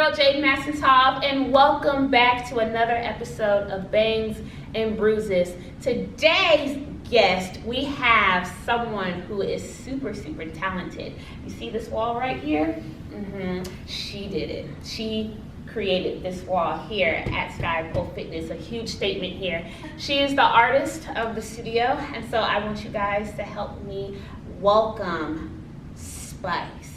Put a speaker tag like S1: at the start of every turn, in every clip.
S1: girl, Jade Massentoff, and welcome back to another episode of Bangs and Bruises. Today's guest, we have someone who is super talented. You see this wall right here? She did it. She created this wall here at Skypole Fitness, a huge statement here. She is the artist of the studio, and so I want you guys to help me welcome Spice.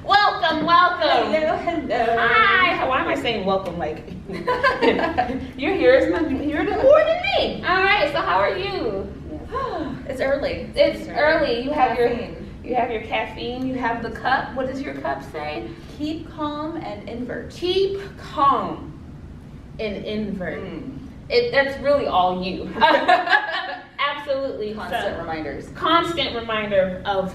S1: Welcome.
S2: Hello.
S1: Hi. Why am I saying welcome like you're here? It's not here more than me. All right. So how are you?
S2: It's early.
S1: It's early. You have your caffeine. You have the cup. What does your cup say?
S2: Keep calm and invert.
S1: Keep calm and invert. That's really all you. Absolutely. Constant reminder of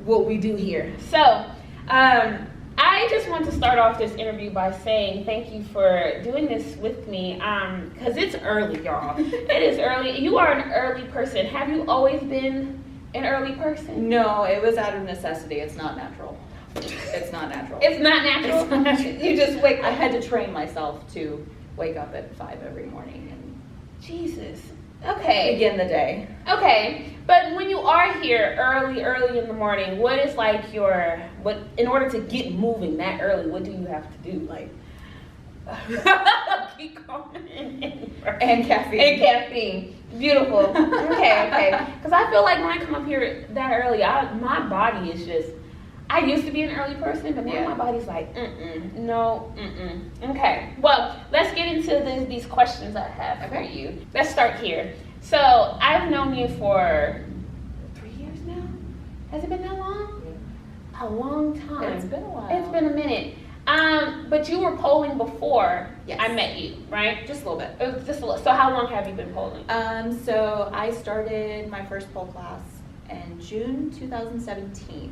S1: what we do here. So, I just want to start off this interview by saying thank you for doing this with me, because it's early, y'all. It is early. You are an early person. Have you always been an early person?
S2: No, it was out of necessity. It's not natural.
S1: It's not natural? You just wake up.
S2: I had to train myself to wake up at 5 every morning and
S1: Jesus. Okay.
S2: begin the day.
S1: Okay. But when you are here early in the morning, what is like in order to get moving that early, what do you have to do? Like, keep calm
S2: And caffeine.
S1: And caffeine. Beautiful. Okay. Because I feel like when I come up here that early, my body is just, I used to be an early person, but now my body's like, no. Okay, well, let's get into these questions I have for you. Let's start here. So, I've known you for 3 years now? Has it been that long? A long time.
S2: It's been a while.
S1: It's been a minute. But you were polling before I met you, right?
S2: Just a little bit.
S1: Just a little. So how long have you been polling?
S2: So I started my first pole class in June 2017.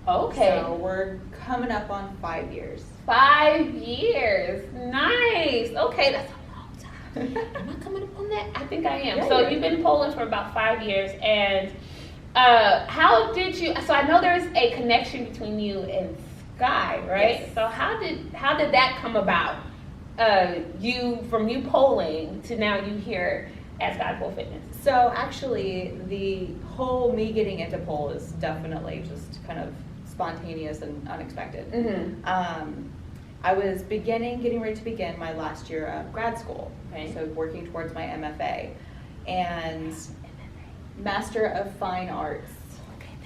S1: Okay.
S2: So we're coming up on 5 years.
S1: 5 years. Nice. Okay, that's a long time. Am I coming up on that? I think I am.
S2: Yeah,
S1: so you've been polling for about 5 years, and how did you? So I know there's a connection between you and Sky, right?
S2: Yes.
S1: So how did that come about? You polling to now you here at Skypole Fitness.
S2: So actually, the whole me getting into pole is definitely just kind of spontaneous and unexpected. I was getting ready to begin my last year of grad school, so working towards my MFA and Master of Fine Arts,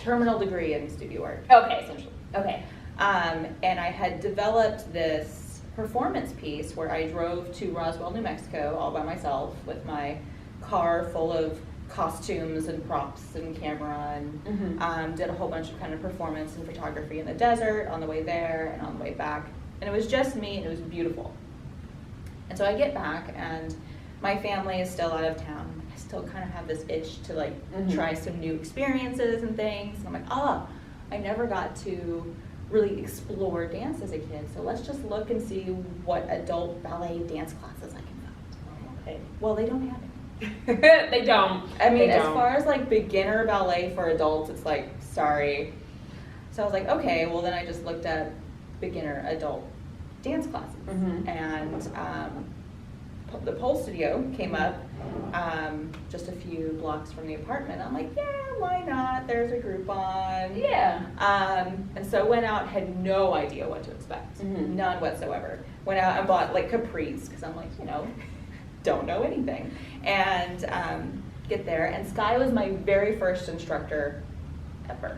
S2: terminal degree in studio art.
S1: Essentially. Okay.
S2: And I had developed this performance piece where I drove to Roswell, New Mexico all by myself with my car full of costumes and props and camera and did a whole bunch of kind of performance and photography in the desert on the way there and on the way back. And it was just me and it was beautiful. And so I get back and my family is still out of town. I still kind of have this itch to like try some new experiences and things. And I'm like, I never got to really explore dance as a kid. So let's just look and see what adult ballet dance classes I can find.
S1: Okay.
S2: Well, they don't have it.
S1: They don't.
S2: I mean, as far as like beginner ballet for adults, it's like, sorry. So I was like, okay, well then I just looked at beginner adult dance classes. And the pole studio came up just a few blocks from the apartment. I'm like, yeah, why not? There's a Groupon.
S1: Yeah.
S2: And so went out, had no idea what to expect. None whatsoever. Went out and bought like capris because I'm like, don't know anything. And get there, and Sky was my very first instructor ever.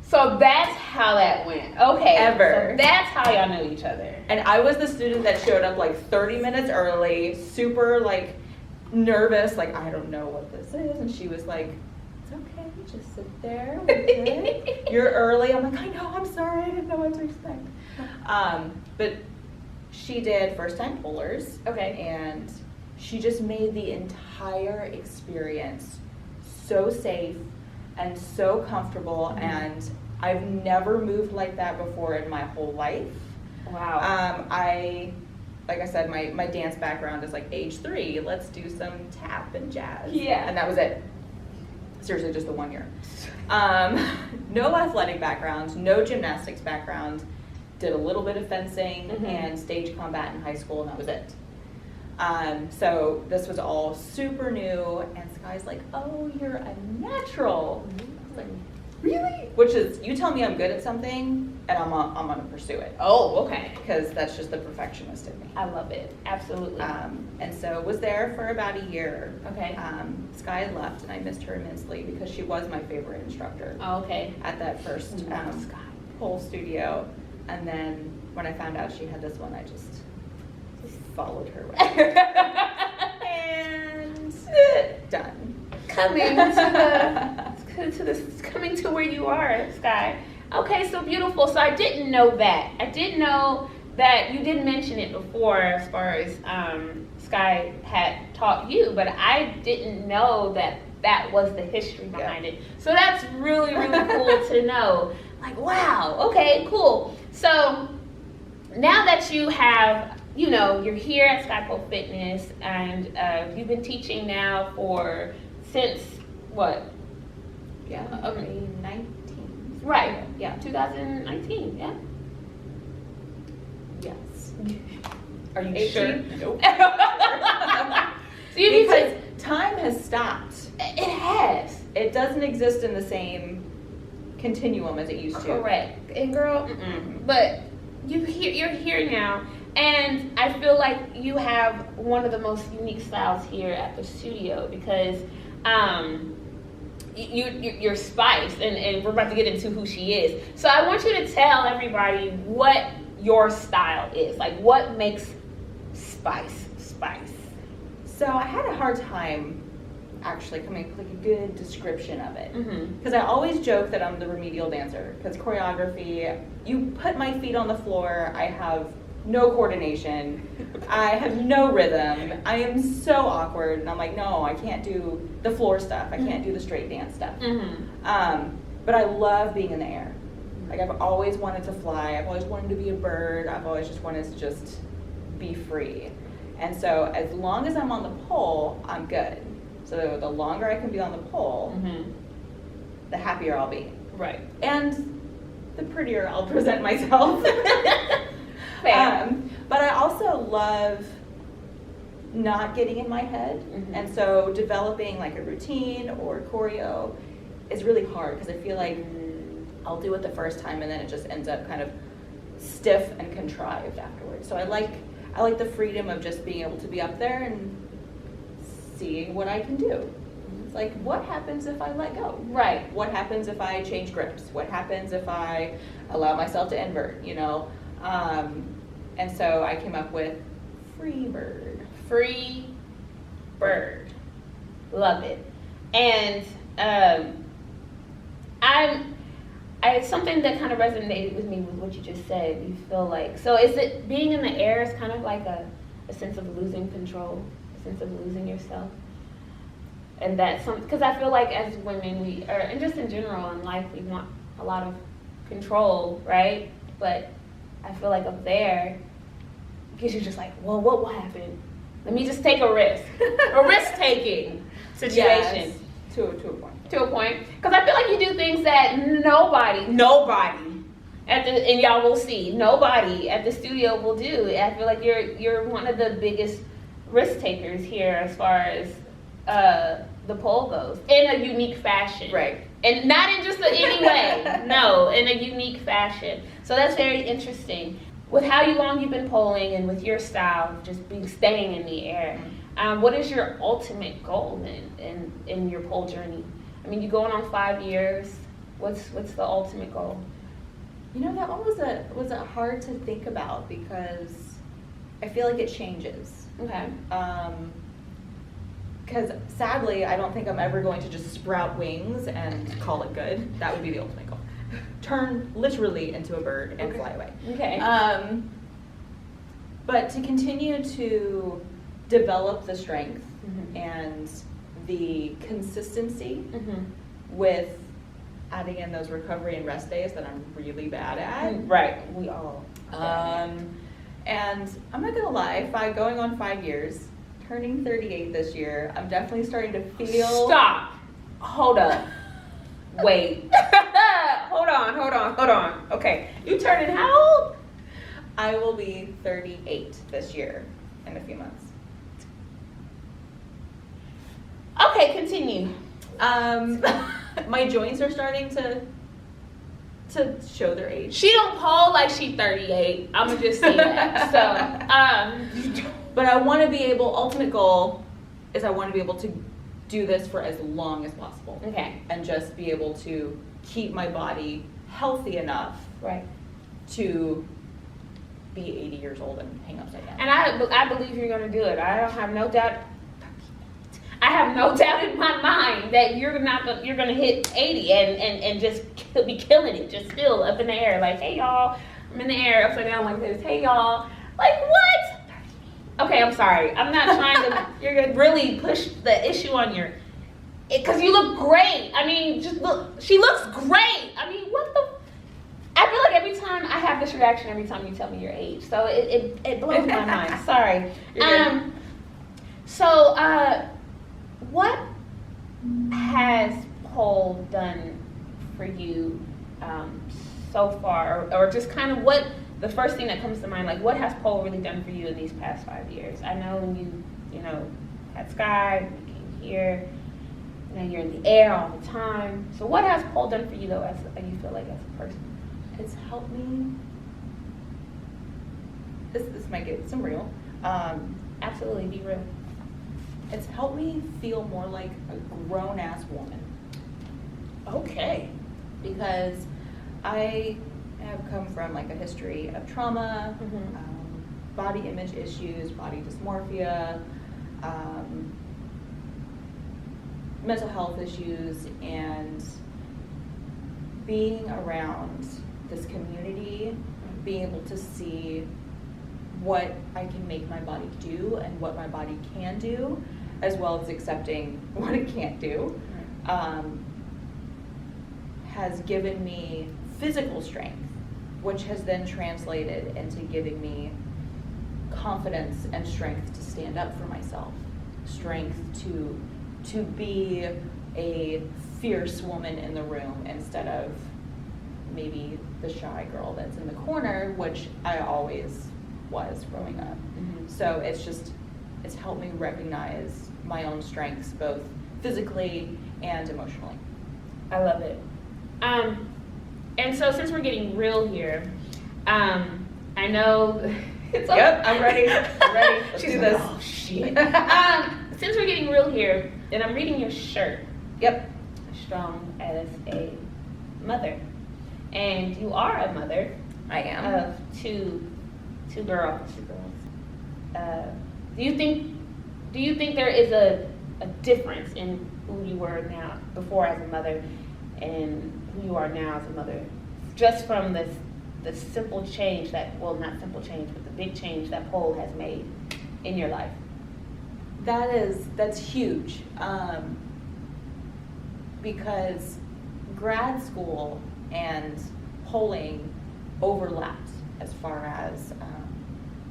S1: So that's how that went. Okay.
S2: Ever.
S1: So that's how y'all know each other.
S2: And I was the student that showed up like 30 minutes early, super like nervous, like I don't know what this is. And she was like, it's okay, just sit there. You're early. I'm like, I know, I'm sorry, I didn't know what to expect. But she did first time polers. And she just made the entire experience so safe and so comfortable, and I've never moved like that before in my whole life.
S1: Wow.
S2: like I said, my dance background is like age 3. Let's do some tap and jazz.
S1: Yeah.
S2: And that was it. Seriously, just the 1 year. No athletic background, no gymnastics background. Did a little bit of fencing and stage combat in high school, and that was it. So this was all super new, and Sky's like, oh, you're a natural. I was like, really? Which is, you tell me I'm good at something, and I'm gonna pursue it.
S1: Oh, okay.
S2: Because that's just the perfectionist in me.
S1: I love it. Absolutely.
S2: And so was there for about a year.
S1: Okay.
S2: Sky had left, and I missed her immensely because she was my favorite instructor
S1: Oh, okay.
S2: at that first
S1: Sky.
S2: pole studio. And then when I found out she had this one, I just followed her way. And done.
S1: Coming to where you are, Sky. Okay, so beautiful. So I didn't know that. I didn't know that you didn't mention it before as far as Sky had taught you, but I didn't know that was the history behind it. So that's really, really cool to know. Like, wow, okay, cool. So now that you have, you're here at Skypole Fitness, and you've been teaching now since what?
S2: Yeah, 19.
S1: Right.
S2: Yeah.
S1: 2019. Yeah.
S2: Yes.
S1: Are you
S2: 18?
S1: sure?
S2: Nope.
S1: So you
S2: Because time has stopped.
S1: it has.
S2: It doesn't exist in the same continuum as it used to.
S1: Correct. And girl, but you're here now, and I feel like you have one of the most unique styles here at the studio because you're Spice, and we're about to get into who she is. So I want you to tell everybody what your style is. Like, what makes Spice Spice?
S2: So I had a hard time actually coming up with like a good description of it. Because I always joke that I'm the remedial dancer. Because choreography, you put my feet on the floor, I have no coordination, I have no rhythm, I am so awkward, and I'm like, no, I can't do the floor stuff, I can't do the straight dance stuff. But I love being in the air. Like, I've always wanted to fly, I've always wanted to be a bird, I've always just wanted to just be free. And so as long as I'm on the pole, I'm good. So the longer I can be on the pole, the happier I'll be.
S1: Right.
S2: And the prettier I'll present myself.
S1: Fair.
S2: But I also love not getting in my head. And so developing like a routine or choreo is really hard because I feel like I'll do it the first time and then it just ends up kind of stiff and contrived afterwards. So I like the freedom of just being able to be up there and seeing what I can do. It's like, what happens if I let go?
S1: Right.
S2: What happens if I change grips? What happens if I allow myself to invert, And so I came up with Free Bird.
S1: Free Bird. Love it. And it's something that kind of resonated with me with what you just said. You feel like, so is it being in the air is kind of like a sense of losing control, a sense of losing yourself? And that's something, because I feel like as women, and just in general in life, we want a lot of control, right? But I feel like up there, because you're just like, well, what will happen? Let me just take a risk. A risk-taking situation.
S2: Yes, to a point.
S1: To a point. Because I feel like you do things that nobody, and y'all will see, nobody at the studio will do. I feel like you're one of the biggest risk takers here as far as the pole goes, in a unique fashion.
S2: Right.
S1: And not in just any way. No, in a unique fashion. So that's very interesting. With how long you've been poling and with your style, just staying in the air, what is your ultimate goal in your pole journey? I mean, you're going on 5 years. What's the ultimate goal?
S2: That one was a hard to think about because I feel like it changes.
S1: Okay.
S2: Because sadly, I don't think I'm ever going to just sprout wings and call it good. That would be the ultimate goal. Turn literally into a bird and fly away.
S1: Okay.
S2: But to continue to develop the strength and the consistency with adding in those recovery and rest days that I'm really bad at.
S1: Right. We all.
S2: And And I'm not gonna lie, going on 5 years, turning 38 this year, I'm definitely starting to feel.
S1: Stop. Hold up. Wait. Hold on. Okay. You turning how old?
S2: I will be 38 this year in a few months.
S1: Okay, continue.
S2: My joints are starting to show their age.
S1: She don't pole like she 38. I'm gonna just say that. So,
S2: but I want to be able. Ultimate goal is I want to be able to do this for as long as possible.
S1: Okay.
S2: And just be able to keep my body healthy enough,
S1: right,
S2: to be 80 years old and hang upside down.
S1: And I believe you're gonna do it. I don't have no doubt. I have no doubt in my mind that you're gonna hit 80 and just be killing it, just still up in the air, like, hey y'all, I'm in the air upside down like this, hey y'all, like what? Okay, I'm sorry, I'm not trying to. You're gonna really push the issue on your, because you look great. I mean, just look, she looks great. I mean, what the? I feel like every time I have this reaction every time you tell me your age, so it blows my mind. Sorry. What has pole done for you so far, or just kind of what the first thing that comes to mind? Like, what has pole really done for you in these past 5 years? I know you had Sky, you came here, and you're in the air all the time. So what has pole done for you though, as you feel like as a person?
S2: It's helped me. This might get some real.
S1: Absolutely, be real.
S2: It's helped me feel more like a grown-ass woman.
S1: Okay.
S2: Because I have come from like a history of trauma, body image issues, body dysmorphia, mental health issues, and being around this community, being able to see what I can make my body do and what my body can do, as well as accepting what it can't do, has given me physical strength, which has then translated into giving me confidence and strength to stand up for myself, strength to be a fierce woman in the room instead of maybe the shy girl that's in the corner, which I always was growing up. So it's helped me recognize my own strengths, both physically and emotionally.
S1: I love it. And so since we're getting real here, I know it's okay.
S2: Yep, I'm ready. Let's do this.
S1: Oh shit. Since we're getting real here, and I'm reading your shirt.
S2: Yep.
S1: Strong as a mother, and you are a mother.
S2: I am.
S1: Of two girls. Do you think there is a difference in who you were now before as a mother and who you are now as a mother, just from the simple change not simple change, but the big change that pole has made in your life?
S2: That's huge, because grad school and polling overlapped as far as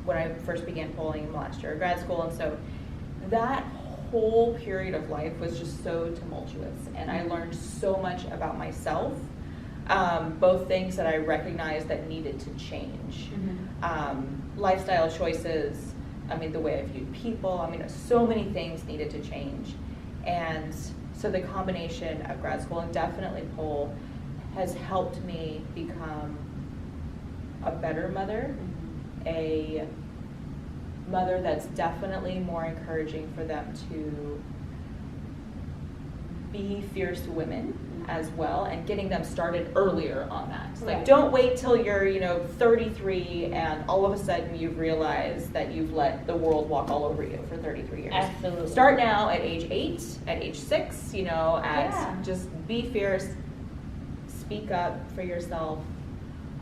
S2: when I first began polling in last year of grad school, and so that whole period of life was just so tumultuous, and I learned so much about myself, both things that I recognized that needed to change, lifestyle choices, the way I viewed people, so many things needed to change. And so the combination of grad school and definitely pole has helped me become a better mother, a mother that's definitely more encouraging for them to be fierce women as well, and getting them started earlier on that.
S1: Right.
S2: Like, don't wait till you're 33 and all of a sudden you've realized that you've let the world walk all over you for 33 years.
S1: Absolutely.
S2: Start now at age 8, at age 6, just be fierce, speak up for yourself,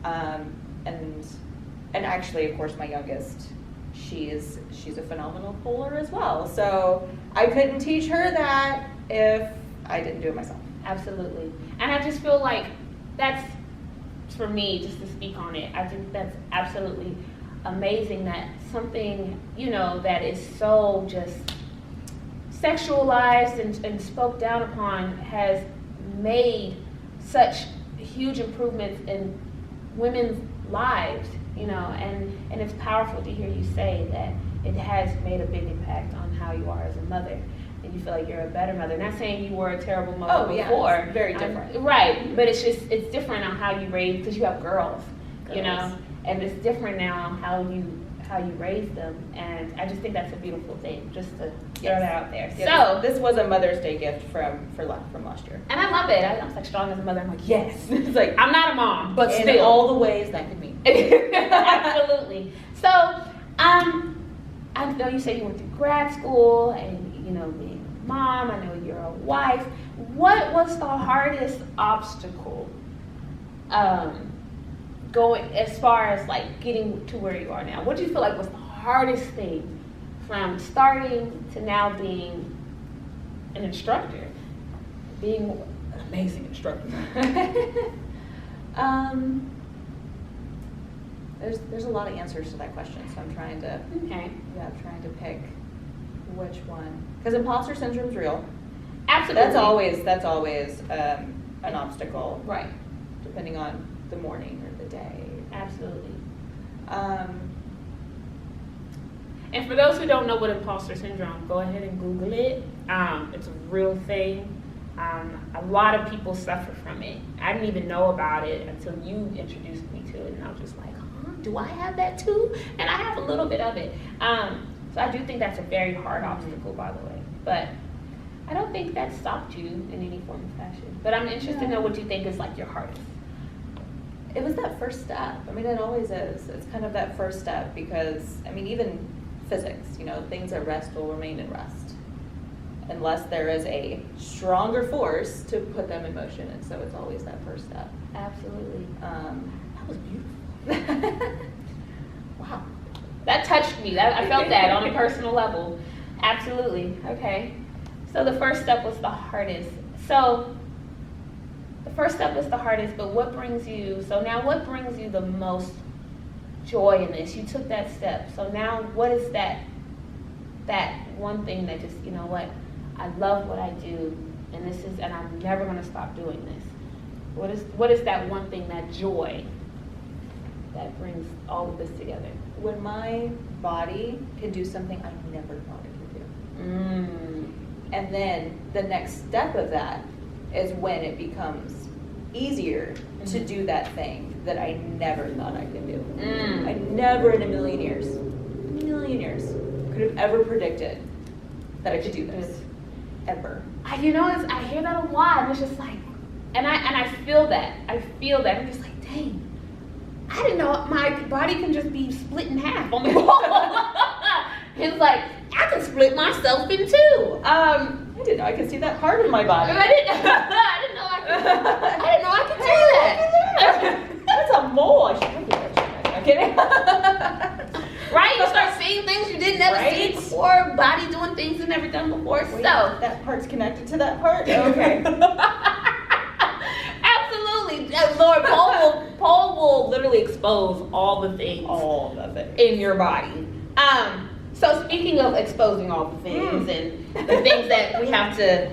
S2: and actually, of course, my youngest, she's a phenomenal poler as well. So I couldn't teach her that if I didn't do it myself.
S1: Absolutely. And I just feel like that's, for me, just to speak on it, I think that's absolutely amazing that something, you know, that is so just sexualized and spoke down upon has made such huge improvements in women's lives, you know, and it's powerful to hear you say that it has made a big impact on how you are as a mother. And you feel like you're a better mother. Not saying you were a terrible mother before.
S2: It's very different.
S1: Right, but it's different on how you raise, because you have girls, you know, and it's different now how you raise them, and I just think that's a beautiful thing, just to throw that out there.
S2: Yeah, so this was a Mother's Day gift from last year.
S1: And I love it. I was like strong as a mother. I'm like, yes. It's like, I'm not a mom, but
S2: in
S1: still.
S2: all the ways that could mean.
S1: Absolutely. So, I know you said you went through grad school and, you know, being a mom, I know you're a wife. What was the hardest obstacle going as far as like getting to where you are now? What do you feel like was the hardest thing from starting to now being an instructor, being an amazing instructor?
S2: There's a lot of answers to that question, so I'm trying to pick which one, because imposter syndrome is real.
S1: Absolutely.
S2: That's always an obstacle,
S1: Right.
S2: depending on the morning or the day.
S1: Absolutely. And for those who don't know what imposter syndrome, go ahead and Google it. It's a real thing. A lot of people suffer from it. I didn't even know about it until you introduced me to it, and I was just like, huh, do I have that too? And I have a little bit of it. So I do think that's a very hard obstacle, by the way. But I don't think that stopped you in any form or fashion. But I'm interested to know what you think is like your hardest.
S2: It was that first step. I mean, it always is. It's kind of that first step because, I mean, even physics, you know, things at rest will remain in rest unless there is a stronger force to put them in motion. And so it's always that first step.
S1: Absolutely.
S2: That was beautiful.
S1: Wow. That touched me. I felt that on a personal level. Absolutely. Okay. So the first step was the hardest. So the first step was the hardest, but what brings you the most joy in this? You took that step. So now what is that one thing that just, you know what, I love what I do, and I'm never going to stop doing this. What is that one thing, that joy that brings all of this together?
S2: When my body can do something I never thought it could do. And then the next step of that is when it becomes easier to do that thing that I never thought I could do. I never in a million years could have ever predicted that I could do this. Ever.
S1: I hear that a lot, and it's just like, and I feel that. I'm just like, dang, I didn't know my body can just be split in half on the wall. It's like, I can split myself in two.
S2: I didn't know I could see that part of my body.
S1: I didn't know I could do that.
S2: That's a mole. I should look at that. I'm kidding.
S1: Right? You start seeing things you didn't ever see before. Body doing things you never done before.
S2: Wait,
S1: so
S2: that part's connected to that part. Okay.
S1: Absolutely, Lord. Paul will literally expose all the things in your body. So speaking of exposing all the things and the things that we have to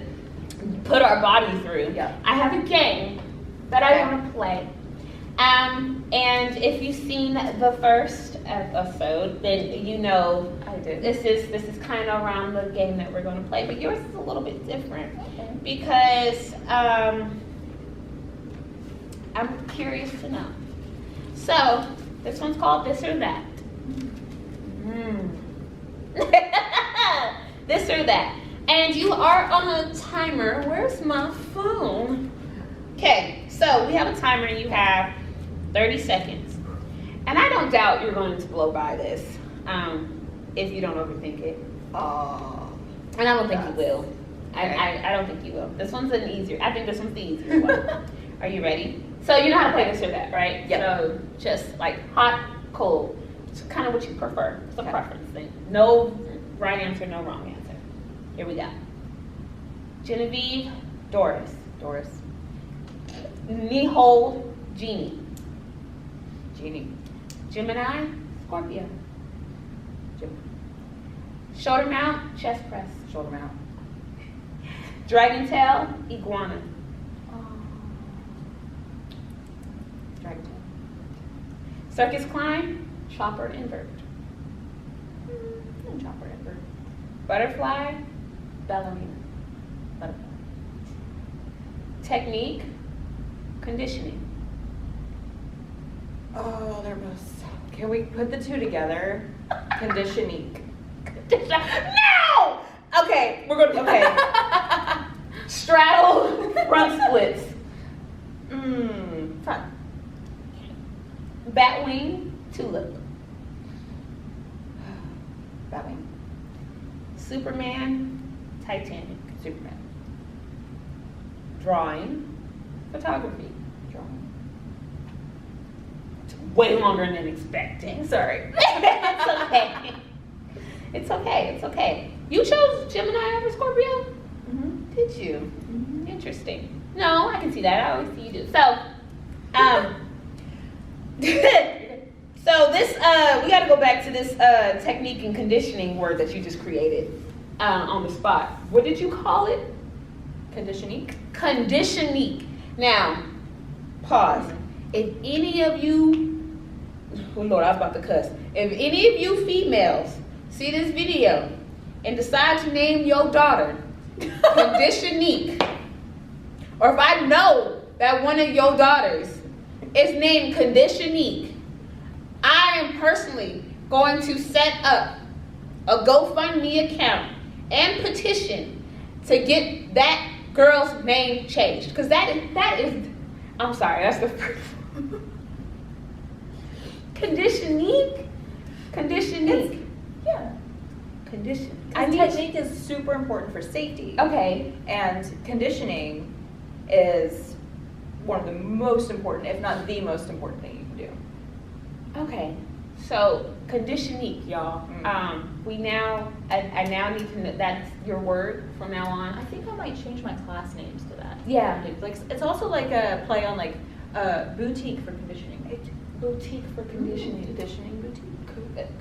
S1: put our body through, I have a game that I want to play. And if you've seen the first episode, then you know
S2: I did.
S1: This is kind of around the game that we're going to play, but yours is a little bit different because I'm curious to know. So this one's called This or That. This or that. And you are on a timer. Where's my phone? Okay, so we have a timer and you have 30 seconds. And I don't doubt you're going to blow by this if you don't overthink it. And I don't think you will. I don't think you will. This one's an easier. I think this one's the easier one. Are you ready? So you know how to play this or that, right?
S2: Yep.
S1: So just like hot, cold. It's kind of what you prefer. It's a preference thing. No right answer, no wrong answer. Here we go. Genevieve, Doris. Nicole, Jeannie.
S2: Jeannie.
S1: Gemini, Scorpio.
S2: Gemini.
S1: Shoulder mount, chest press.
S2: Shoulder mount.
S1: Dragon tail, iguana.
S2: Dragon tail.
S1: Circus climb, chopper invert.
S2: Chopper invert.
S1: Butterfly, ballerina.
S2: Butterfly.
S1: Technique, conditioning.
S2: Oh, they're both. Can we put the two together? Conditioning.
S1: No! Okay, we're going to, okay. Straddle, front splits.
S2: Front.
S1: Batwing, tulip.
S2: Batwing.
S1: Superman, Titanic.
S2: Superman.
S1: Drawing, photography.
S2: Drawing.
S1: It's way longer than expecting. Sorry. It's okay. It's okay. It's okay. You chose Gemini over Scorpio?
S2: Mm-hmm.
S1: Did you?
S2: Mm-hmm.
S1: Interesting. No, I can see that. I always see you do. So, so this, we got to go back to this technique and conditioning word that you just created on the spot. What did you call it?
S2: Conditioning.
S1: Conditioning. Now, pause. If any of you, oh Lord, I was about to cuss. If any of you females see this video and decide to name your daughter Conditioning, or if I know that one of your daughters is named Conditioning, I am personally going to set up a GoFundMe account and petition to get that girl's name changed. Because that is, I'm sorry, that's the first one. Conditioning?
S2: Yeah.
S1: Condition.
S2: Technique is super important for safety.
S1: Okay.
S2: And conditioning is one of the most important, if not the most important thing you can do.
S1: Okay. So conditioning, y'all. We now, I now need to know that's your word from now on.
S2: I think I might change my class names to that.
S1: Yeah.
S2: Like it's also like a play on like boutique for conditioning.
S1: Boutique for conditioning.
S2: Conditioning boutique.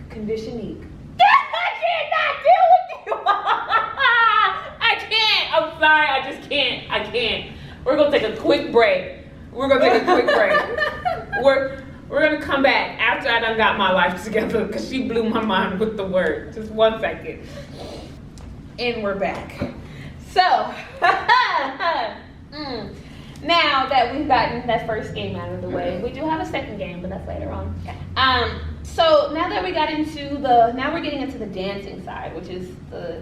S1: Conditioning. I cannot deal with you. I can't. I'm sorry. I just can't. I can't. We're gonna take a quick break. We're gonna come back after I done got my life together because she blew my mind with the word. Just 1 second. And we're back. So, now that we've gotten that first game out of the way, we do have a second game, but that's later on. So now that we got into now we're getting into the dancing side, which is the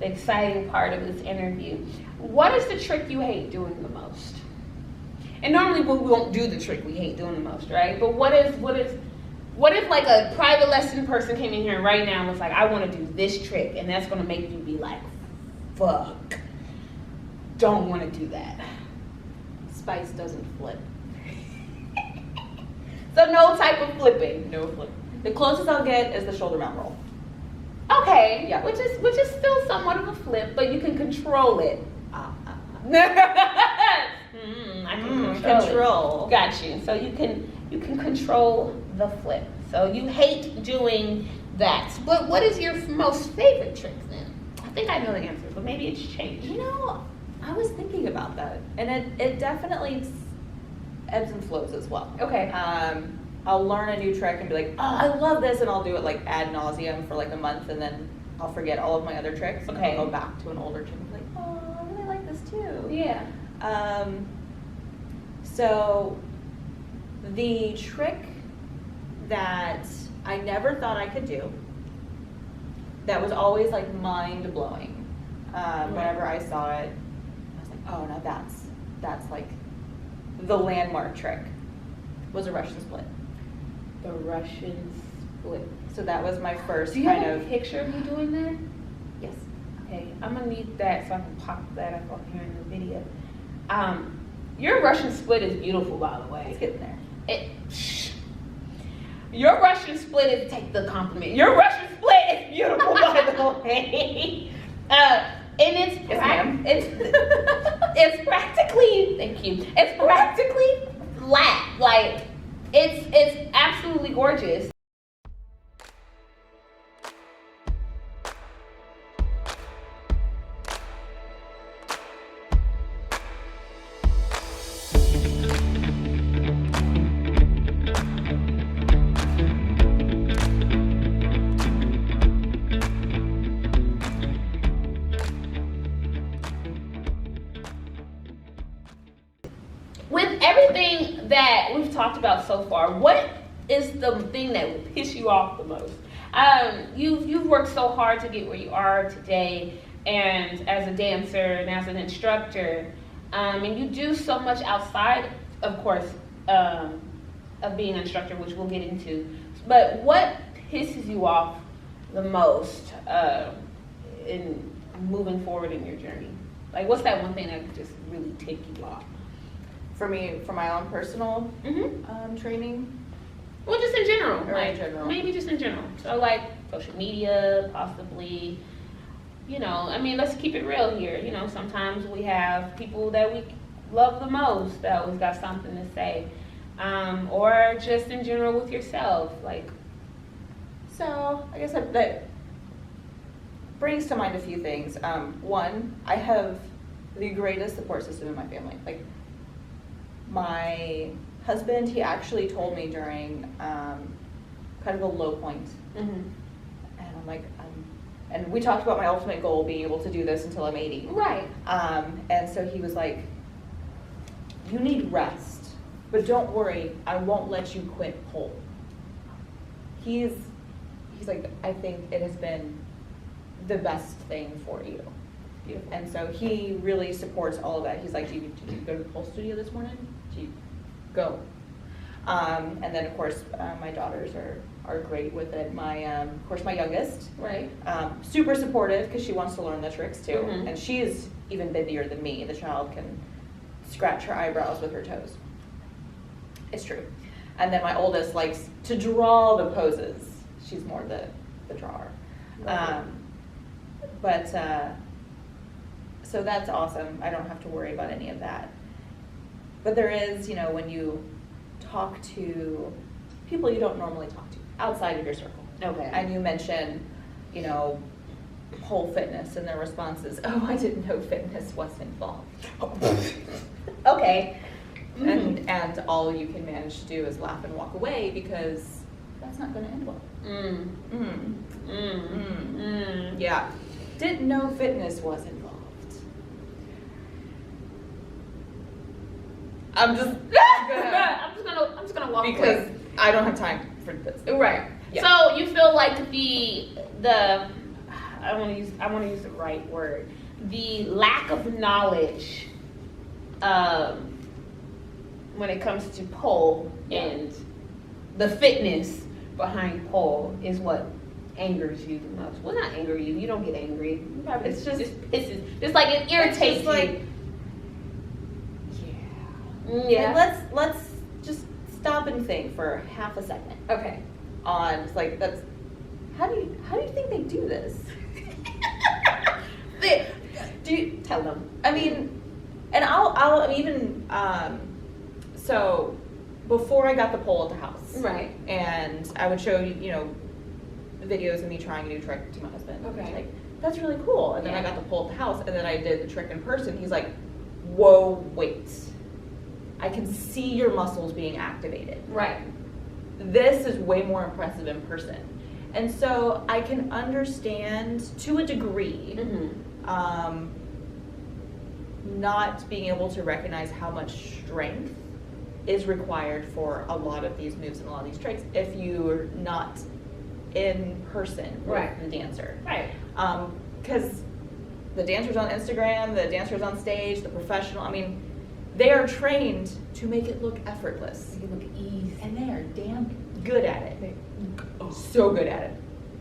S1: exciting part of this interview. What is the trick you hate doing the most? And normally we won't do the trick we hate doing the most, right? But what if like a private lesson person came in here right now and was like, I want to do this trick, and that's going to make you be like, fuck, don't want to do that.
S2: Spice doesn't flip.
S1: So no type of flipping.
S2: No flip. The closest I'll get is the shoulder mount roll.
S1: Okay,
S2: Yeah.
S1: which is still somewhat of a flip, but you can control it. I can control it. Got you. So you can control the flip. So you hate doing that. But what is your most favorite trick then? I think I know the answer, but maybe it's changed.
S2: You know, I was thinking about that, and it definitely ebbs and flows as well.
S1: Okay.
S2: I'll learn a new trick and be like, oh, I love this, and I'll do it like ad nauseum for like a month, and then I'll forget all of my other tricks, and
S1: Okay.
S2: I'll go back to an older trick and be like, oh, I really like this too.
S1: Yeah.
S2: So the trick that I never thought I could do, that was always like mind blowing. Whenever I saw it, I was like, oh, now that's like the landmark trick, was a Russian split.
S1: The Russian split.
S2: So that was my first
S1: Do you
S2: kind
S1: have
S2: of
S1: a picture of you doing that?
S2: yes.
S1: Okay, I'm gonna need that so I can pop that up on here in the video. Your Russian split is beautiful, by the way.
S2: It's getting there.
S1: Your Russian split is, take the compliment. Your Russian split is beautiful, by the way. And it's
S2: Yes, ma'am.
S1: it's practically, thank you. It's practically flat. Like it's absolutely gorgeous. talked about so far, what is the thing that would piss you off the most? You've worked so hard to get where you are today, and as a dancer and as an instructor, and you do so much outside, of course, of being an instructor, which we'll get into. But what pisses you off the most in moving forward in your journey? Like, what's that one thing that would just really take you off?
S2: For me, for my own personal training.
S1: Well, just in general.
S2: Or
S1: like,
S2: in general.
S1: Maybe just in general. So, like, social media, possibly. I mean, let's keep it real here. Sometimes we have people that we love the most that always got something to say. Or just in general with yourself. Like,
S2: so, I guess that brings to mind a few things. One, I have the greatest support system in my family. Like, my husband, he actually told me during kind of a low point. And I'm like, and we talked about my ultimate goal being able to do this until I'm 80.
S1: right.
S2: And so he was like, you need rest, but don't worry, I won't let you quit pole. He's like, I think it has been the best thing for you.
S1: Beautiful.
S2: And so he really supports all of that. He's like, did you go to the pole studio this morning? Did you go? And then of course my daughters are great with it. My of course my youngest,
S1: Right.
S2: super supportive because she wants to learn the tricks too.
S1: Mhm.
S2: And she is even busier than me. The child can scratch her eyebrows with her toes. It's true. And then my oldest likes to draw the poses. She's more the drawer.
S1: Right.
S2: So that's awesome. I don't have to worry about any of that. But there is, when you talk to people you don't normally talk to outside of your circle.
S1: Okay.
S2: And you mention, pole fitness, and their response is, oh, I didn't know fitness was involved. Okay. And all you can manage to do is laugh and walk away because that's not going to end well. Yeah. Didn't know fitness was involved. I'm just
S1: gonna walk
S2: because
S1: away.
S2: I don't have time for this.
S1: Right.
S2: Yeah.
S1: So you feel like the I want to use the right word. The lack of knowledge when it comes to pole and the fitness behind pole is what angers you the most. Well, not anger you. You don't get angry.
S2: It's just
S1: pisses. Just like it irritates
S2: just like,
S1: you.
S2: Yeah.
S1: Yeah.
S2: And let's just stop and think for half a second.
S1: Okay.
S2: On like that's how do you think they do this?
S1: Do you tell them?
S2: I mean, and I'll even so before I got the pole at the house,
S1: Right.
S2: and I would show videos of me trying a new trick to my husband.
S1: Okay.
S2: Like, that's really cool. And then I
S1: Yeah.
S2: got the pole at the house, and then I did the trick in person. He's like, whoa, wait. I can see your muscles being activated.
S1: Right.
S2: This is way more impressive in person. And so I can understand to a degree not being able to recognize how much strength is required for a lot of these moves and a lot of these tricks if you're not in person with
S1: Right.
S2: the dancer.
S1: Right.
S2: Because the dancers on Instagram, the dancers on stage, the professional, they are trained to make it look effortless.
S1: You look easy.
S2: And they are damn good at it. So good at it.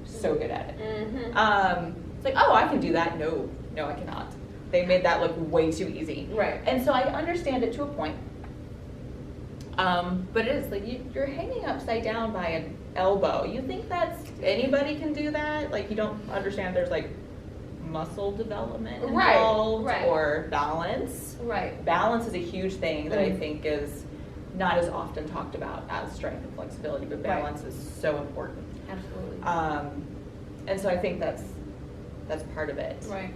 S2: So good at it. It's like, oh, I can do that. No, I cannot. They made that look way too easy.
S1: Right.
S2: And so I understand it to a point. But it is like you're hanging upside down by an elbow. You think anybody can do that? Like, you don't understand there's like muscle development involved,
S1: right.
S2: or balance.
S1: Right.
S2: Balance is a huge thing that I think is not as often talked about as strength and flexibility, but balance is so important.
S1: Absolutely.
S2: And so I think that's part of it.
S1: Right.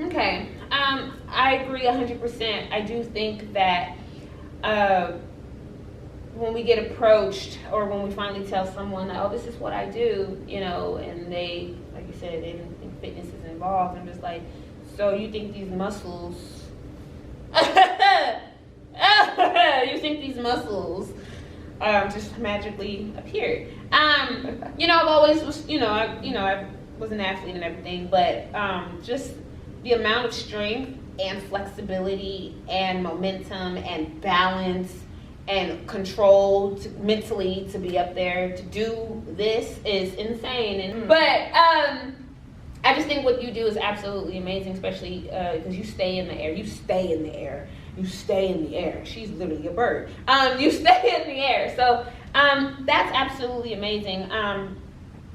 S1: Okay. I agree 100%. I do think that when we get approached or when we finally tell someone, oh, this is what I do, and they, like you said, they didn't think fitness is involved. I'm just like, so you think these muscles, you you think these muscles just magically appeared? I've always was, I was an athlete and everything, but just the amount of strength and flexibility and momentum and balance and control mentally to be up there to do this is insane. But I just think what you do is absolutely amazing, especially because you stay in the air. You stay in the air. You stay in the air. She's literally a bird. You stay in the air. So that's absolutely amazing.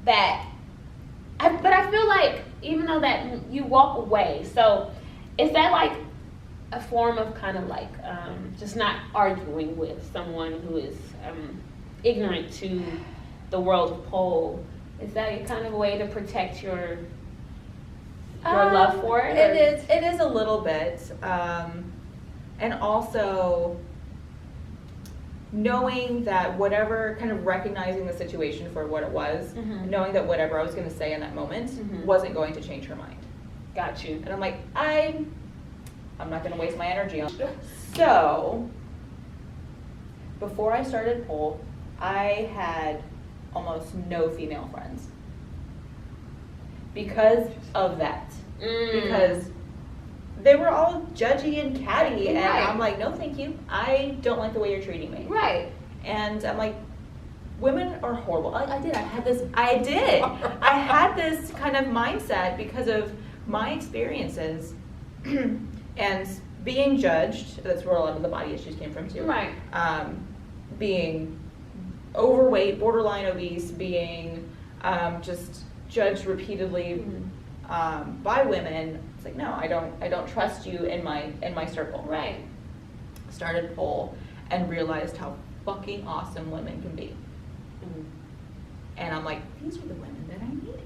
S1: But I feel like even though that you walk away, so is that like a form of kind of like just not arguing with someone who is ignorant to the world of pole? Is that a kind of a way to protect your love for it?
S2: It is a little bit, and also knowing that whatever, kind of recognizing the situation for what it was, knowing that whatever I was going to say in that moment wasn't going to change her mind.
S1: Got you.
S2: And I'm like, I'm not going to waste my energy on it. So before I started pole, I had almost no female friends because of that. Because they were all judgy and catty, and I'm like, no thank you, I don't like the way you're treating me.
S1: Right.
S2: And I'm like, women are horrible. I had this kind of mindset because of my experiences and being judged. That's where a lot of the body issues came from too.
S1: Right.
S2: Being overweight, borderline obese, being just judged repeatedly by women. It's like, no, I don't trust you in my circle.
S1: Right.
S2: Started pole and realized how fucking awesome women can be. And I'm like, these are the women that I needed.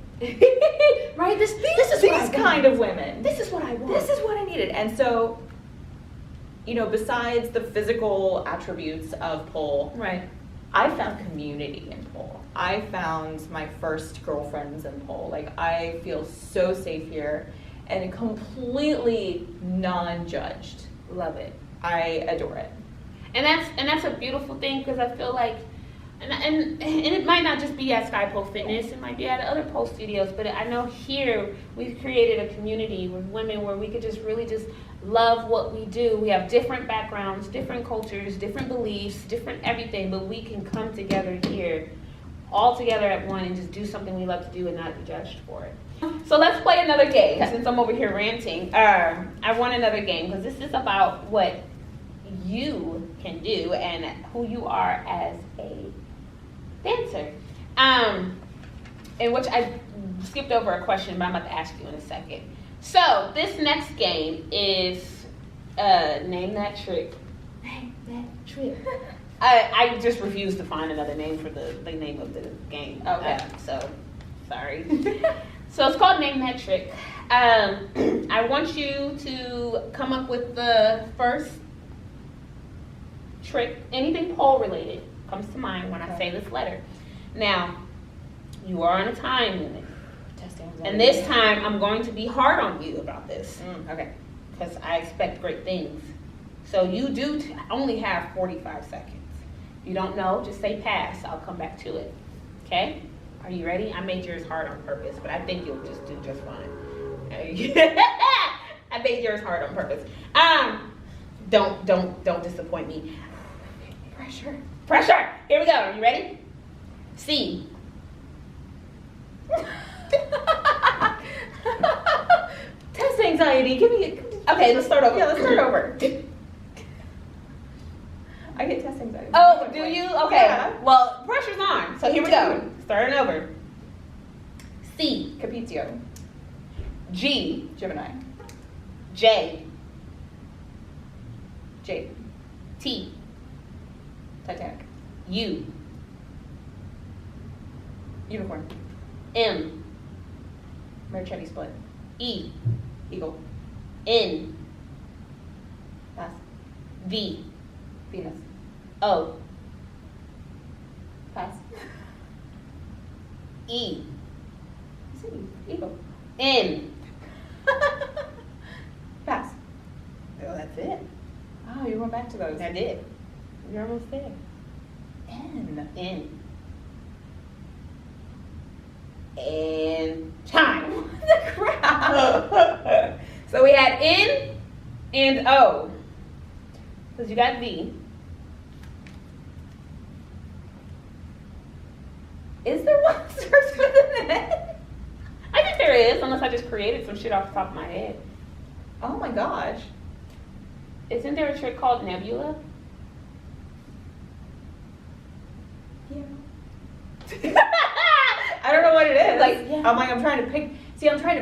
S1: Right. This is
S2: these kind of women.
S1: This is what I want.
S2: This is what I needed. And so, besides the physical attributes of pole,
S1: right,
S2: I found community in pole. I found my first girlfriends in pole. Like, I feel so safe here and completely non-judged.
S1: Love it.
S2: I adore it.
S1: And that's a beautiful thing, because I feel like, and it might not just be at Skypole Fitness, it might be at other pole studios, but I know here we've created a community with women where we could just really just love what we do. We have different backgrounds, different cultures, different beliefs, different everything, but we can come together here, all together at one, and just do something we love to do and not be judged for it. So let's play another game. Since I'm over here ranting, I want another game, because this is about what you can do and who you are as a dancer. In which I skipped over a question, but I'm about to ask you in a second. So this next game is Name That Trick. Name That Trick. I just refuse to find another name for the name of the game.
S2: Okay.
S1: So, sorry. So it's called Name That Trick. I want you to come up with the first trick, anything pole related comes to mind when I say this letter. Now, you are on a time limit. And this time, I'm going to be hard on you about this.
S2: Okay.
S1: Because I expect great things. So you do only have 45 seconds. If you don't know, just say pass. I'll come back to it. Okay? Are you ready? I made yours hard on purpose, but I think you'll just do just fine. I made yours hard on purpose. Don't disappoint me. Pressure. Here we go. Are you ready? C.
S2: Test anxiety. Give me it.
S1: Okay, let's start over.
S2: Yeah, let's start over. I get test anxiety.
S1: Oh, do you? Okay.
S2: Yeah.
S1: Well, pressure's on. So here we go. Starting over. C.
S2: Capizio.
S1: G.
S2: Gemini.
S1: J.
S2: Jade.
S1: T.
S2: Titanic.
S1: U.
S2: Unicorn.
S1: M.
S2: Marchetti split.
S1: E.
S2: Eagle.
S1: N.
S2: Pass.
S1: V.
S2: Venus.
S1: O.
S2: Pass.
S1: E.
S2: C. Eagle.
S1: N.
S2: Pass.
S1: Well, that's it.
S2: Oh, you went back to those.
S1: I did. You're almost there.
S2: N.
S1: And time.
S2: What the crap?
S1: So we had N and O. Because you got V.
S2: Is there one that starts with an N?
S1: I think there is, unless I just created some shit off the top of my head.
S2: Oh my gosh.
S1: Isn't there a trick called nebula?
S2: Yeah. I don't know what it is.
S1: Like, yeah.
S2: I'm trying to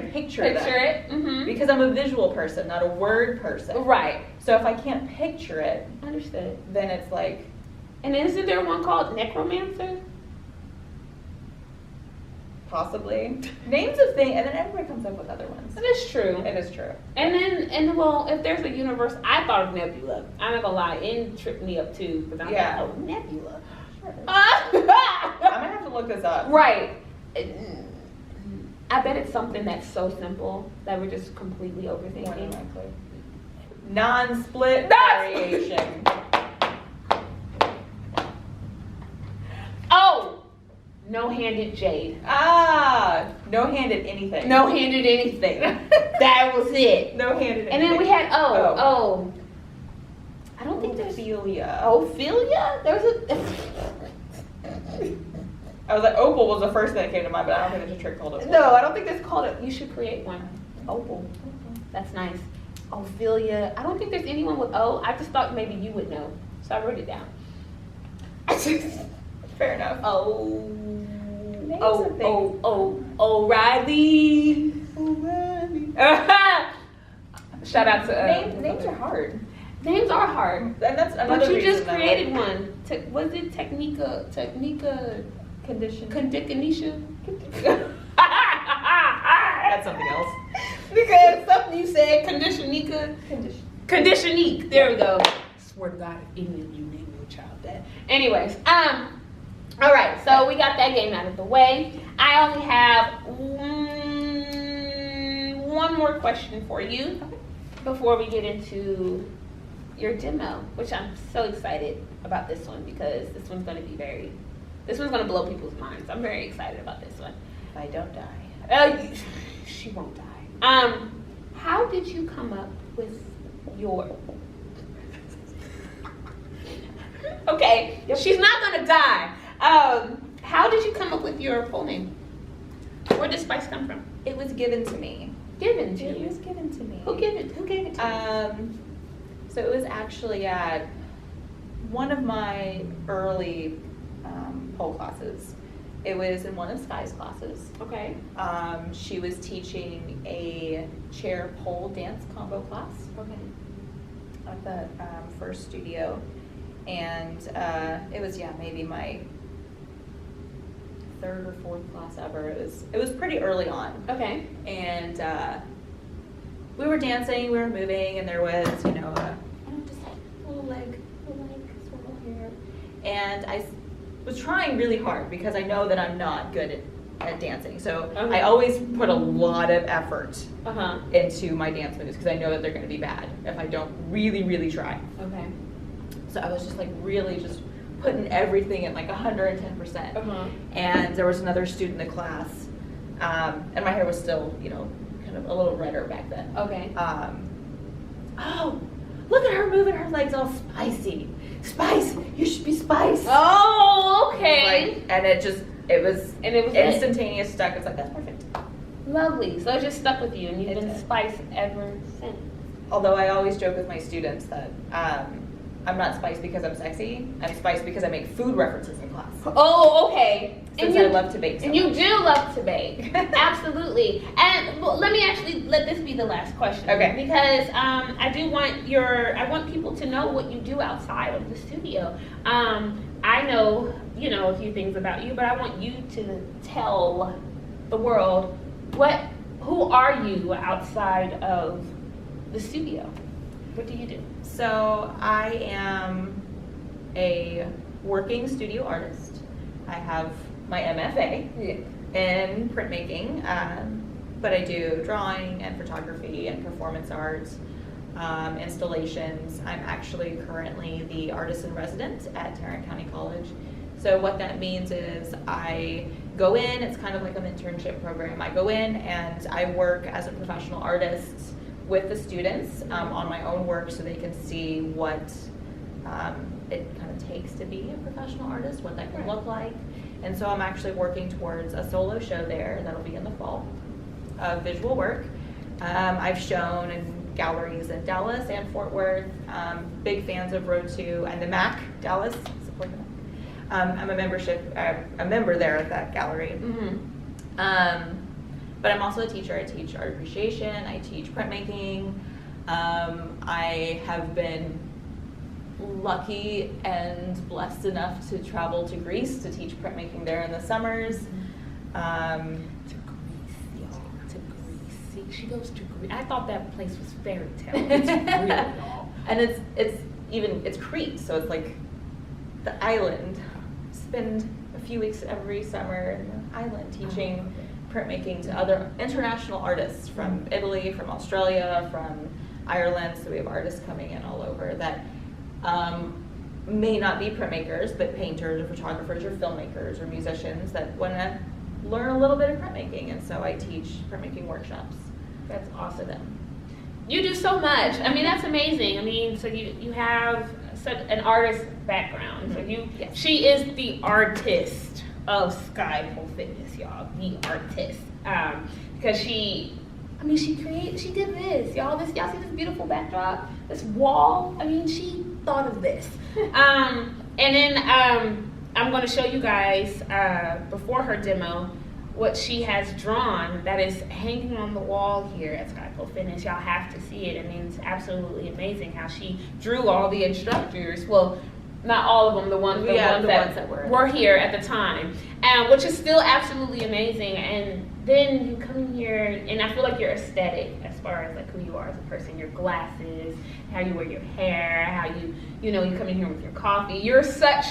S2: picture
S1: Picture
S2: that.
S1: it. Mm-hmm.
S2: Because I'm a visual person, not a word person.
S1: Right.
S2: So if I can't picture it,
S1: Understood.
S2: then it's like,
S1: And isn't there one called necromancer?
S2: possibly. Names of things, and then everybody comes up with other ones.
S1: That is true.
S2: It is true.
S1: And well, if there's a universe, I thought of nebula. I'm not gonna lie, it tripped me up too. Because I'm
S2: Yeah.
S1: like, oh, nebula.
S2: Sure. I'm gonna have to look this up.
S1: Right. I bet it's something that's so simple that we're just completely
S2: More than
S1: overthinking.
S2: likely. Non-split
S1: Non-split.
S2: variation.
S1: Oh! No-handed Jade.
S2: No-handed anything.
S1: No-handed anything. That was it.
S2: No-handed anything.
S1: And then we had O.
S2: Oh.
S1: O. I don't think there's
S2: Ophelia.
S1: Ophelia? There's a...
S2: I was like, opal was the first thing that came to mind, but I don't think there's a trick called opal.
S1: No, I don't think that's called it. You should create one. Opal. That's nice. Ophelia. I don't think there's anyone with O. I just thought maybe you would know. So I wrote it down.
S2: Fair enough.
S1: O'Reilly. Shout out to
S2: Names are hard.
S1: Names are hard.
S2: And that's another
S1: But you
S2: reason
S1: just
S2: that,
S1: created
S2: like,
S1: one. Was it Technica
S2: condition.
S1: Conditionisha?
S2: That's something else.
S1: Because something you said, Conditionique. There we go. Swear to God, if any of you name your child that. Anyways, all right, so we got that game out of the way. I only have one more question for you before we get into your demo, which I'm so excited about this one because this one's going to blow people's minds. I'm very excited about this one.
S2: If I don't die.
S1: She won't die. How did you come up with your... Okay, she's not gonna die. How did you come up with your full name? Where did Spice come from?
S2: It was given to me.
S1: Given to you.
S2: It was given to me.
S1: Who gave it to you?
S2: So it was actually at one of my early pole classes. It was in one of Sky's classes.
S1: Okay.
S2: She was teaching a chair pole dance combo class.
S1: Okay.
S2: At the first studio. And it was, maybe my third or fourth class ever. It was pretty early on.
S1: Okay.
S2: And we were dancing, we were moving, and there was,
S1: just a little leg, swivel here.
S2: and I was trying really hard because I know that I'm not good at dancing. So
S1: Okay.
S2: I always put a lot of effort
S1: Uh-huh.
S2: into my dance moves because I know that they're going to be bad if I don't really, really try.
S1: Okay.
S2: So I was just like really just putting everything at like 110%.
S1: Uh-huh.
S2: And there was another student in the class, and my hair was still, kind of a little redder back then.
S1: Okay.
S2: Oh, look at her moving her legs all spicy. Spice, you should be Spice.
S1: Oh, okay.
S2: And it was
S1: it.
S2: instantaneous stuck. It's like, that's perfect.
S1: Lovely. So it just stuck with you and you've
S2: It
S1: been
S2: did.
S1: Spice ever since.
S2: Although I always joke with my students that I'm not Spice because I'm sexy. I'm Spice because I make food references in class.
S1: Oh, okay.
S2: Since I love to bake so
S1: And you
S2: much.
S1: do love to bake. Absolutely. And let me actually let this be the last question.
S2: Okay.
S1: Because I want people to know what you do outside of the studio. I know, a few things about you, but I want you to tell the world who are you outside of the studio? What do you do?
S2: So I am a working studio artist. I have my MFA in printmaking, but I do drawing and photography and performance art. installations. I'm actually currently the artist in residence at Tarrant County College. So what that means is I go in, it's kind of like an internship program. I go in and I work as a professional artist with the students on my own work so they can see what it kind of takes to be a professional artist, what that can look like. And so I'm actually working towards a solo show there that'll be in the fall of visual work. I've shown in galleries in Dallas and Fort Worth. Big fans of Road 2 and the MAC, Dallas, support the MAC. I'm a member there at that gallery. But I'm also a teacher. I teach art appreciation, I teach printmaking. I have been lucky and blessed enough to travel to Greece to teach printmaking there in the summers.
S1: To Greece. See, she goes to Greece. I thought that place was fairy tale. It's real, y'all.
S2: And it's Crete, so it's like the island. Spend a few weeks every summer in the island teaching printmaking to other international artists from Italy, from Australia, from Ireland. So we have artists coming in all over that may not be printmakers, but painters or photographers or filmmakers or musicians that want to learn a little bit of printmaking. And so I teach printmaking workshops.
S1: That's awesome. You do so much. I mean, that's amazing. I mean, so you have such an artist background. So
S2: Yes.
S1: She is the artist of Skypole Fitness, y'all. The artist. Because she did this, y'all. Y'all see this beautiful backdrop, this wall. I mean, she thought of this. And then I'm going to show you guys before her demo what she has drawn that is hanging on the wall here at Skypole Fitness. Y'all have to see it. I mean, it's absolutely amazing how she drew all the instructors. Well, not all of them, the ones that were here at the time, which is still absolutely amazing. And then you come in here, and I feel like your aesthetic, as far as like who you are as a person, your glasses, how you wear your hair, how you come in here with your coffee. You're such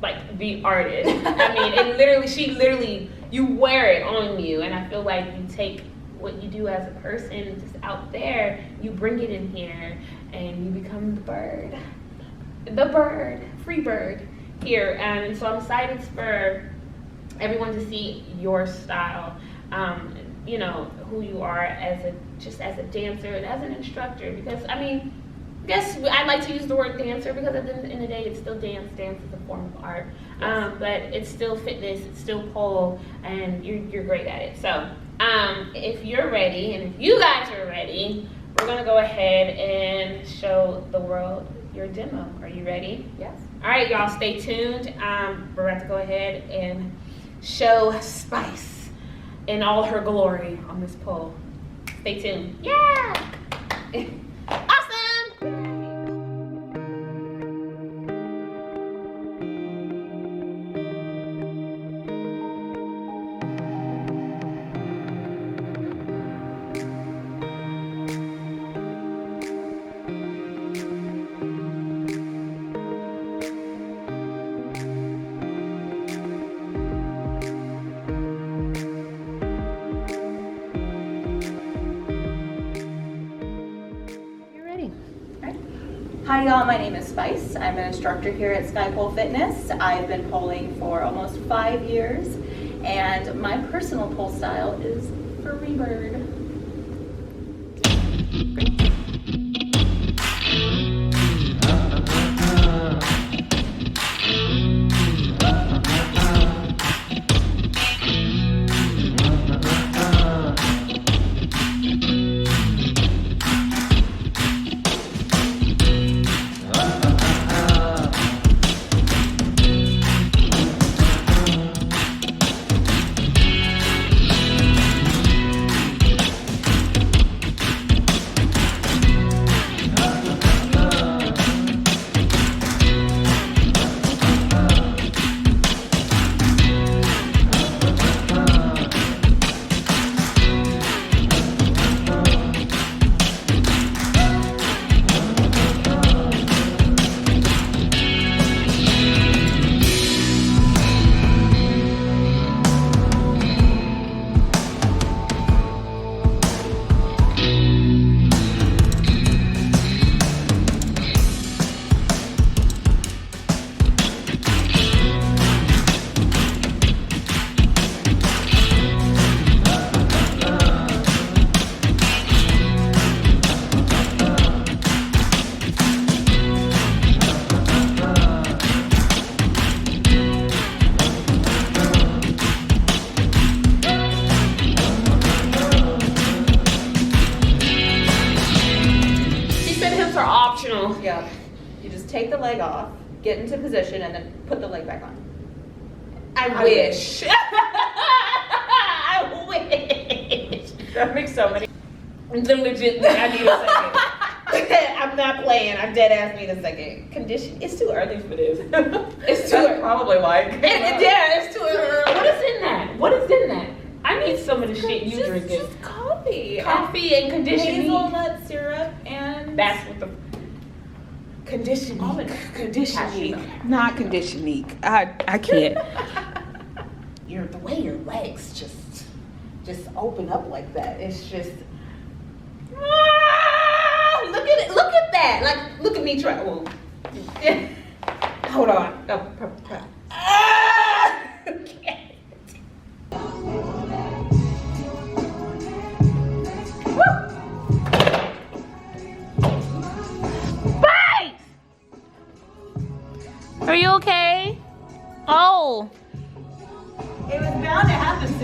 S1: like the artist. I mean, you wear it on you, and I feel like you take what you do as a person just out there, you bring it in here, and you become the bird, free bird here. And so I'm excited for everyone to see your style, who you are as a dancer and as an instructor. Because I guess I like to use the word dancer because at the end of the day, it's still dance. Dance is a form of art, but it's still fitness, it's still pole, and you're great at it. So if you're ready, and if you guys are ready, we're gonna go ahead and show the world your demo. Are you ready?
S2: Yes.
S1: All right, y'all, stay tuned. We're about to go ahead and show Spice in all her glory on this pole. Stay tuned. Yeah! Awesome!
S2: Hi y'all, my name is Spice. I'm an instructor here at Skypole Fitness. I've been poling for almost 5 years, and my personal pole style is Free Bird. take the leg off, get into position, and then put the leg back on.
S1: I wish. I wish.
S2: That makes so many.
S1: The legit, I need a second. I'm not playing. I'm dead ass need a second. Condition. It's too early for this. It's too early.
S2: Probably why.
S1: Yeah, it's too early. What is in that? What is in that? I need some of the shit you drinking.
S2: Just coffee.
S1: Coffee and conditioning.
S2: Hazelnut syrup and.
S1: That's what the. Conditioning. Conditioning.
S3: Not conditioning. I can't.
S1: The way your legs just open up like that. It's just. Look at it. Look at that. Like, look at me try. Whoa. Hold on. Okay. Bye. Are you okay? Oh.
S2: It was bound to happen